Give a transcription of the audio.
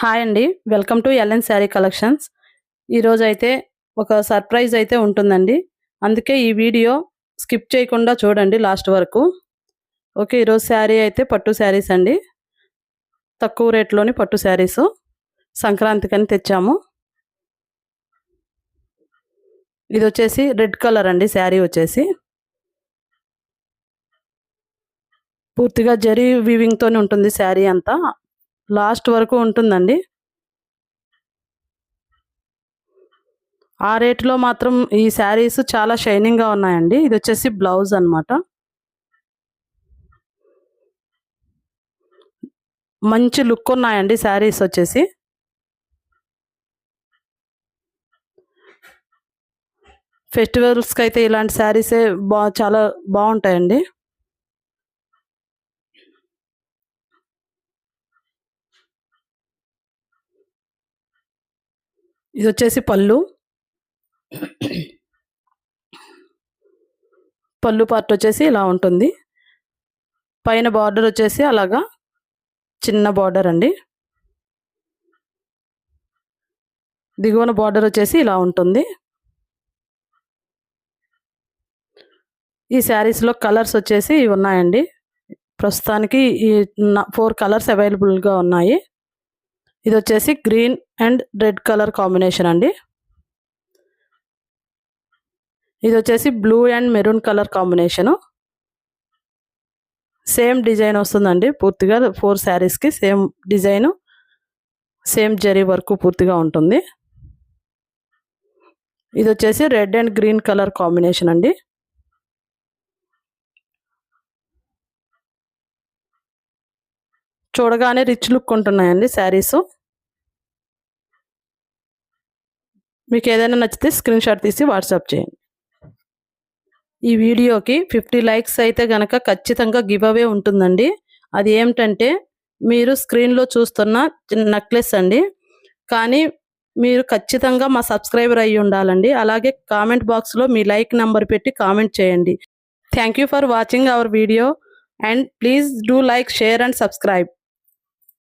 Hi అండి. Welcome to LN sari collections. ఈరోజు అయితే ఒక సర్ప్రైజ్ అయితే ఉంటుందండి. అందుకే ఈ వీడియో స్కిప్ చేయకుండా చూడండి లాస్ట్ వరకు. ఓకే, ఈరోజు శారీ అయితే పట్టు శారీస్ అండి. తక్కువ రేట్లోని పట్టు శారీస్ సంక్రాంతికని తెచ్చాము. ఇది వచ్చేసి రెడ్ కలర్ అండి. శారీ వచ్చేసి పూర్తిగా జరీ వీవింగ్తోనే ఉంటుంది. శారీ అంతా లాస్ట్ వరకు ఉంటుందండి. ఆ రేట్లో మాత్రం ఈ శారీస్ చాలా షైనింగ్గా ఉన్నాయండి. ఇది వచ్చేసి బ్లౌజ్ అన్నమాట. మంచి లుక్ ఉన్నాయండి శారీస్ వచ్చేసి. ఫెస్టివల్స్కి అయితే ఇలాంటి శారీసే చాలా బాగుంటాయండి. ఇది వచ్చేసి పళ్ళు పార్ట్ వచ్చేసి ఇలా ఉంటుంది. పైన బార్డర్ వచ్చేసి అలాగా చిన్న బార్డర్ అండి. దిగువన బార్డర్ వచ్చేసి ఇలా ఉంటుంది. ఈ శారీస్లో కలర్స్ వచ్చేసి ఇవి ఉన్నాయండి. ప్రస్తుతానికి ఈ 4 కలర్స్ అవైలబుల్గా ఉన్నాయి. ఇది వచ్చేసి green and red colour combination అండి. ఇది వచ్చేసి blue and maroon colour combination. Same design వస్తుందండి. పూర్తిగా 4 శారీస్కి same design, same zari work పూర్తిగా ఉంటుంది. ఇది వచ్చేసి red and green colour combination అండి. చూడగానే రిచ్ లుక్ ఉంటున్నాయండి శారీస్. మీకు ఏదైనా నచ్చితే స్క్రీన్ షాట్ తీసి వాట్సాప్ చేయండి. ఈ వీడియోకి 50 లైక్స్ అయితే గనక ఖచ్చితంగా గివ్ అవే ఉంటుందండి. అది ఏమిటంటే మీరు స్క్రీన్లో చూస్తున్న నెక్లెస్ అండి. కానీ మీరు ఖచ్చితంగా మా సబ్స్క్రైబర్ అయ్యి ఉండాలండి. అలాగే కామెంట్ బాక్స్లో మీ లైక్ నెంబర్ పెట్టి కామెంట్ చేయండి. Thank you for watching our video and please do like, share and subscribe.